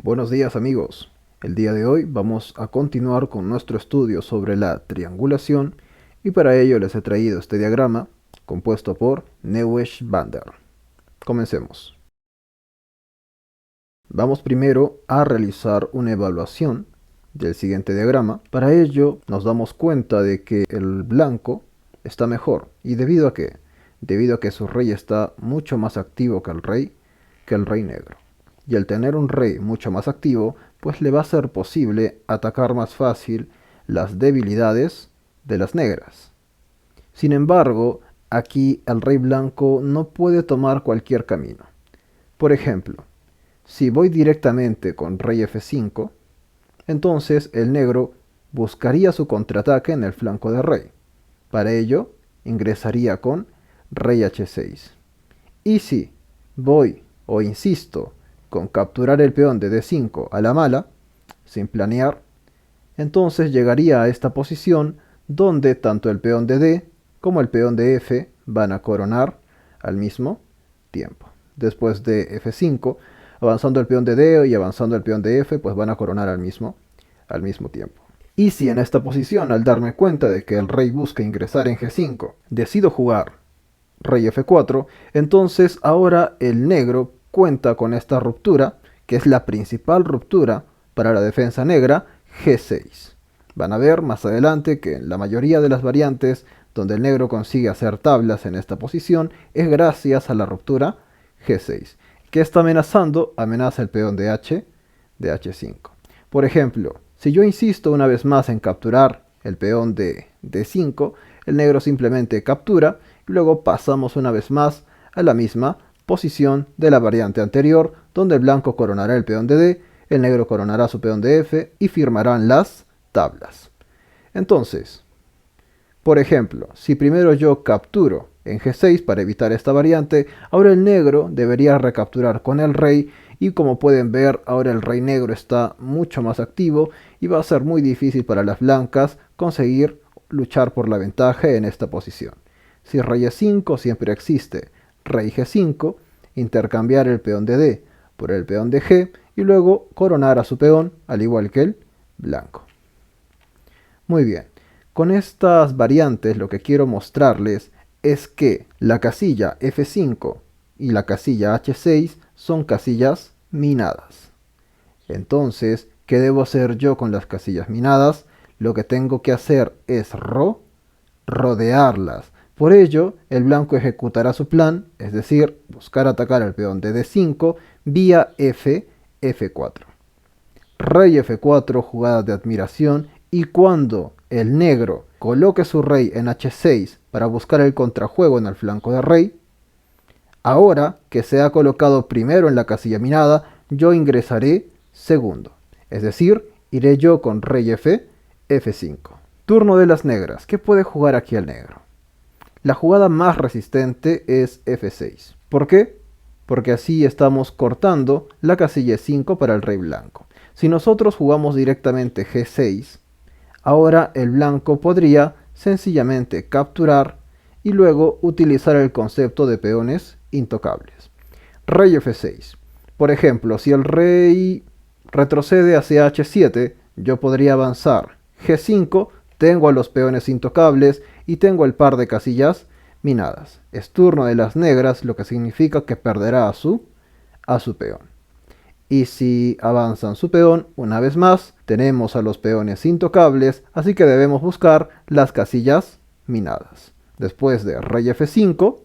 Buenos días amigos, el día de hoy vamos a continuar con nuestro estudio sobre la triangulación y para ello les he traído este diagrama compuesto por Neuesch-Bander. Comencemos. Vamos primero a realizar una evaluación del siguiente diagrama. Para ello nos damos cuenta de que el blanco está mejor. ¿Y debido a qué? Debido a que su rey está mucho más activo que el rey negro. Y al tener un rey mucho más activo, pues le va a ser posible atacar más fácil las debilidades de las negras. Sin embargo, aquí el rey blanco no puede tomar cualquier camino. Por ejemplo, si voy directamente con rey F5, entonces el negro buscaría su contraataque en el flanco de rey. Para ello, ingresaría con rey H6. Y si voy o insisto con capturar el peón de D5 a la mala, sin planear, entonces llegaría a esta posición donde tanto el peón de D como el peón de F van a coronar al mismo tiempo. Después de F5, avanzando el peón de D y avanzando el peón de F, pues van a coronar al mismo tiempo. Y si en esta posición, al darme cuenta de que el rey busca ingresar en G5, decido jugar rey F4, entonces ahora el negro cuenta con esta ruptura, que es la principal ruptura para la defensa negra, G6. Van a ver más adelante que en la mayoría de las variantes donde el negro consigue hacer tablas en esta posición es gracias a la ruptura G6. ¿Qué está amenazando? Amenaza el peón de H5. Por ejemplo, si yo insisto una vez más en capturar el peón de D5, el negro simplemente captura y luego pasamos una vez más a la misma posición de la variante anterior, donde el blanco coronará el peón de D, el negro coronará su peón de F y firmarán las tablas. Entonces, por ejemplo, si primero yo capturo en G6 para evitar esta variante, ahora el negro debería recapturar con el rey y como pueden ver, ahora el rey negro está mucho más activo y va a ser muy difícil para las blancas conseguir luchar por la ventaja en esta posición. Si rey E5 siempre existe rey G5, intercambiar el peón de D por el peón de G y luego coronar a su peón al igual que el blanco. Muy bien, con estas variantes lo que quiero mostrarles es que la casilla F5 y la casilla H6 son casillas minadas. Entonces, ¿qué debo hacer yo con las casillas minadas? Lo que tengo que hacer es rodearlas. Por ello, el blanco ejecutará su plan, es decir, buscar atacar al peón de D5 vía F4. Rey F4, jugada de admiración, y cuando el negro coloque su rey en H6 para buscar el contrajuego en el flanco de rey, ahora que se ha colocado primero en la casilla minada, yo ingresaré segundo. Es decir, iré yo con rey F5. Turno de las negras. ¿Qué puede jugar aquí el negro? La jugada más resistente es F6. ¿Por qué? Porque así estamos cortando la casilla E5 para el rey blanco. Si nosotros jugamos directamente G6, ahora el blanco podría sencillamente capturar y luego utilizar el concepto de peones intocables. Rey F6. Por ejemplo, si el rey retrocede hacia H7, yo podría avanzar G5, tengo a los peones intocables y tengo el par de casillas minadas. Es turno de las negras, lo que significa que perderá a su peón. Y si avanzan su peón, una vez más, tenemos a los peones intocables, así que debemos buscar las casillas minadas. Después de rey F5,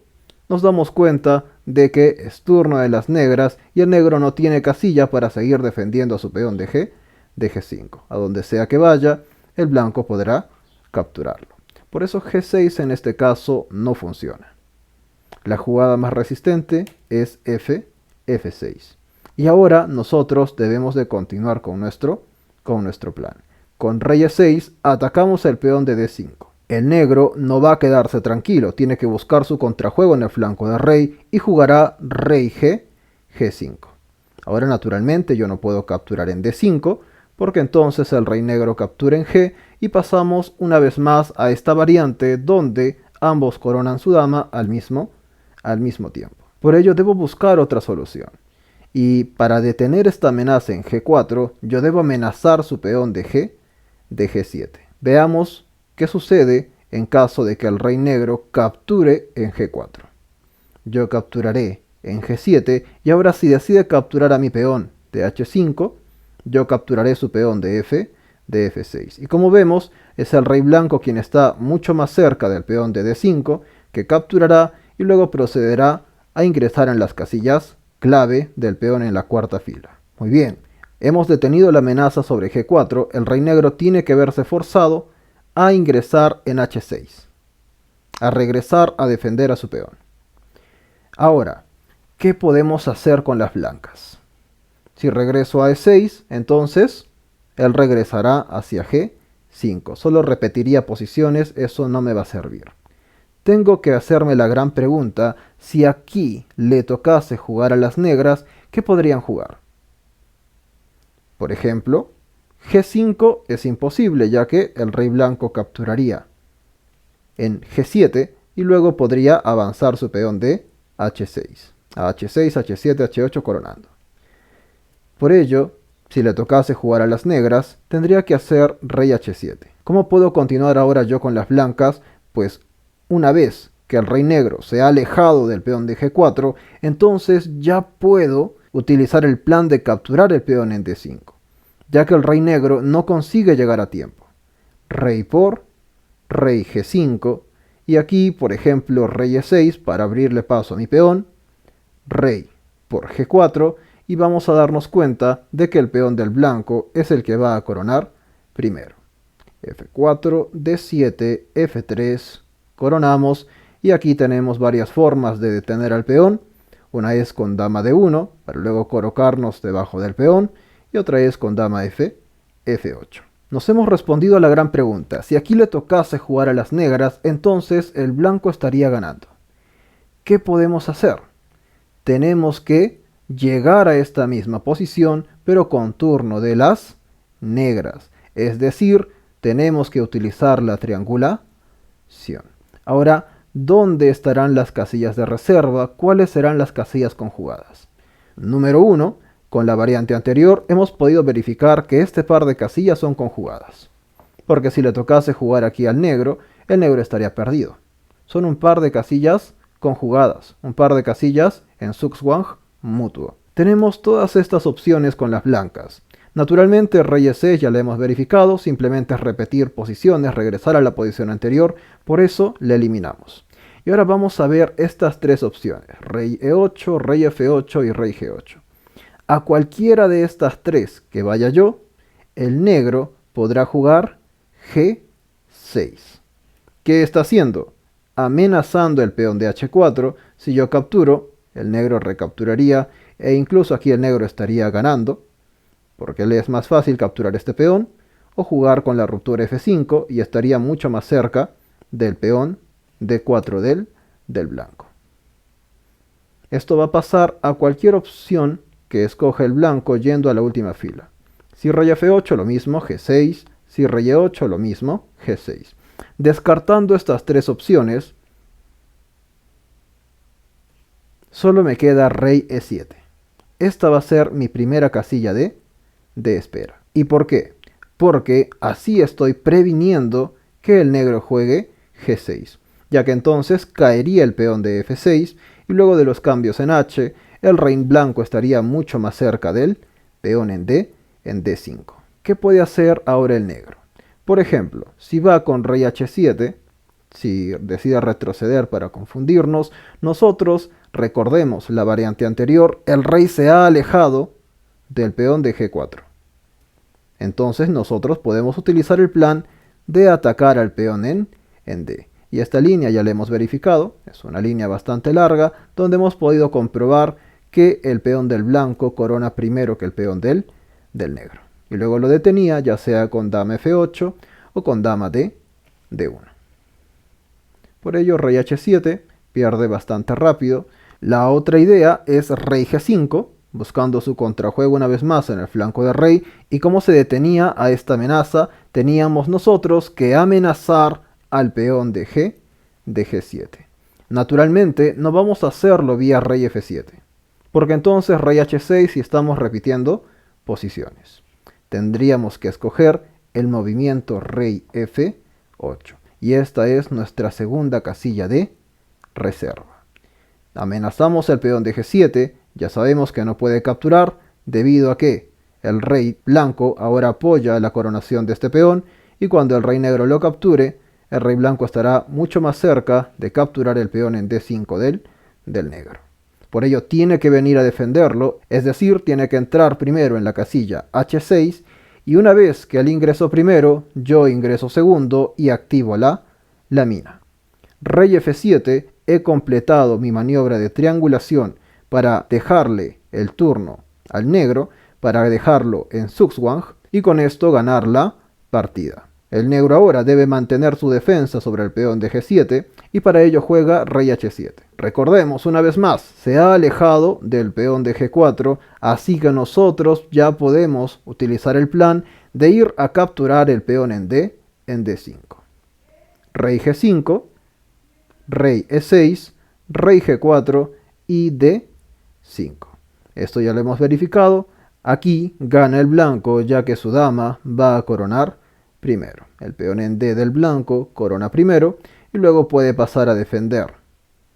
nos damos cuenta de que es turno de las negras y el negro no tiene casilla para seguir defendiendo a su peón de G5. A donde sea que vaya, el blanco podrá capturarlo. Por eso G6 en este caso no funciona. La jugada más resistente es F6. Y ahora nosotros debemos de continuar con nuestro plan. Con rey E6 atacamos el peón de D5. El negro no va a quedarse tranquilo, tiene que buscar su contrajuego en el flanco de rey y jugará rey G5. Ahora naturalmente yo no puedo capturar en D5 porque entonces el rey negro captura en G y pasamos una vez más a esta variante donde ambos coronan su dama al mismo tiempo. Por ello debo buscar otra solución. Y para detener esta amenaza en G4, yo debo amenazar su peón de G7. Veamos qué sucede en caso de que el rey negro capture en G4. Yo capturaré en G7 y ahora si decide capturar a mi peón de H5, yo capturaré su peón de F6. Y como vemos, es el rey blanco quien está mucho más cerca del peón de D5, que capturará y luego procederá a ingresar en las casillas clave del peón en la cuarta fila. Muy bien, hemos detenido la amenaza sobre G4, el rey negro tiene que verse forzado a ingresar en H6, a regresar a defender a su peón. Ahora, ¿qué podemos hacer con las blancas? Si regreso a E6, entonces él regresará hacia G5. Solo repetiría posiciones, eso no me va a servir. Tengo que hacerme la gran pregunta, si aquí le tocase jugar a las negras, ¿qué podrían jugar? Por ejemplo, G5 es imposible, ya que el rey blanco capturaría en G7 y luego podría avanzar su peón de H6. A H6, H7, H8 coronando. Por ello, si le tocase jugar a las negras, tendría que hacer rey H7. ¿Cómo puedo continuar ahora yo con las blancas? Pues una vez que el rey negro se ha alejado del peón de G4, entonces ya puedo utilizar el plan de capturar el peón en D5, ya que el rey negro no consigue llegar a tiempo. Rey por, rey G5, y aquí, por ejemplo, rey E6 para abrirle paso a mi peón, rey por G4, y vamos a darnos cuenta de que el peón del blanco es el que va a coronar primero. F4, D7, F3, coronamos, y aquí tenemos varias formas de detener al peón. Una es con dama D1, para luego colocarnos debajo del peón, y otra es con dama F8. Nos hemos respondido a la gran pregunta, si aquí le tocase jugar a las negras, entonces el blanco estaría ganando. ¿Qué podemos hacer? Tenemos que llegar a esta misma posición, pero con turno de las negras. Es decir, tenemos que utilizar la triangulación. Ahora, ¿dónde estarán las casillas de reserva? ¿Cuáles serán las casillas conjugadas? Número 1. Con la variante anterior hemos podido verificar que este par de casillas son conjugadas. Porque si le tocase jugar aquí al negro, el negro estaría perdido. Son un par de casillas conjugadas, un par de casillas en zugzwang mutuo. Tenemos todas estas opciones con las blancas. Naturalmente rey E6 ya lo hemos verificado, simplemente es repetir posiciones, regresar a la posición anterior, por eso le eliminamos. Y ahora vamos a ver estas tres opciones, rey E8, rey F8 y rey G8. A cualquiera de estas tres que vaya yo, el negro podrá jugar G6. ¿Qué está haciendo? Amenazando el peón de H4. Si yo capturo, el negro recapturaría e incluso aquí el negro estaría ganando, porque le es más fácil capturar este peón, o jugar con la ruptura F5 y estaría mucho más cerca del peón D4 del blanco. Esto va a pasar a cualquier opción que escoge el blanco yendo a la última fila. Si rey F8 lo mismo, G6, si rey E8 lo mismo, G6. Descartando estas tres opciones, solo me queda rey E7. Esta va a ser mi primera casilla de espera. ¿Y por qué? Porque así estoy previniendo que el negro juegue G6, ya que entonces caería el peón de F6 y luego de los cambios en H, el rey blanco estaría mucho más cerca del peón en D5. ¿Qué puede hacer ahora el negro? Por ejemplo, si va con rey H7, si decide retroceder para confundirnos, nosotros, recordemos la variante anterior, el rey se ha alejado del peón de G4. Entonces nosotros podemos utilizar el plan de atacar al peón en D. Y esta línea ya la hemos verificado, es una línea bastante larga, donde hemos podido comprobar que el peón del blanco corona primero que el peón del negro. Y luego lo detenía, ya sea con dama F8 o con dama D1. Por ello, rey H7 pierde bastante rápido. La otra idea es rey G5, buscando su contrajuego una vez más en el flanco de rey. Y como se detenía a esta amenaza, teníamos nosotros que amenazar al peón de G7. Naturalmente, no vamos a hacerlo vía rey F7. porque entonces rey h6 y estamos repitiendo posiciones. Tendríamos que escoger el movimiento rey f8. Y esta es nuestra segunda casilla de reserva. Amenazamos el peón de g7, ya sabemos que no puede capturar debido a que el rey blanco ahora apoya la coronación de este peón y cuando el rey negro lo capture, el rey blanco estará mucho más cerca de capturar el peón en d5 del negro. Por ello tiene que venir a defenderlo, es decir, tiene que entrar primero en la casilla h6 y una vez que él ingresó primero, yo ingreso segundo y activo la mina. Rey f7, he completado mi maniobra de triangulación para dejarle el turno al negro, para dejarlo en Zugzwang y con esto ganar la partida. El negro ahora debe mantener su defensa sobre el peón de g7 y para ello juega rey h7. Recordemos una vez más, se ha alejado del peón de g4, así que nosotros ya podemos utilizar el plan de ir a capturar el peón en d5. Rey g5, rey e6, rey g4 y d5. Esto ya lo hemos verificado. Aquí gana el blanco ya que su dama va a coronar primero. El peón en d del blanco corona primero y luego puede pasar a defender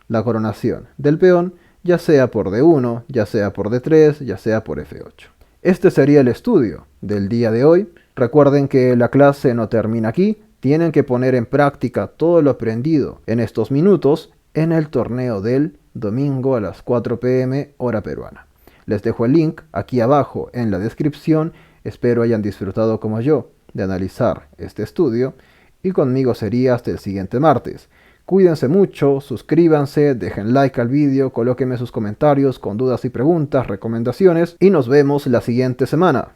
la coronación del peón, ya sea por d1, ya sea por d3, ya sea por f8. Este sería el estudio del día de hoy. Recuerden que la clase no termina aquí. Tienen que poner en práctica todo lo aprendido en estos minutos en el torneo del domingo a las 4 p.m. hora peruana. Les dejo el link aquí abajo en la descripción. Espero hayan disfrutado como yo de analizar este estudio y conmigo sería hasta el siguiente martes. Cuídense mucho, suscríbanse, dejen like al vídeo, colóquenme sus comentarios con dudas y preguntas, recomendaciones y nos vemos la siguiente semana.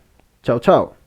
Chao, chao.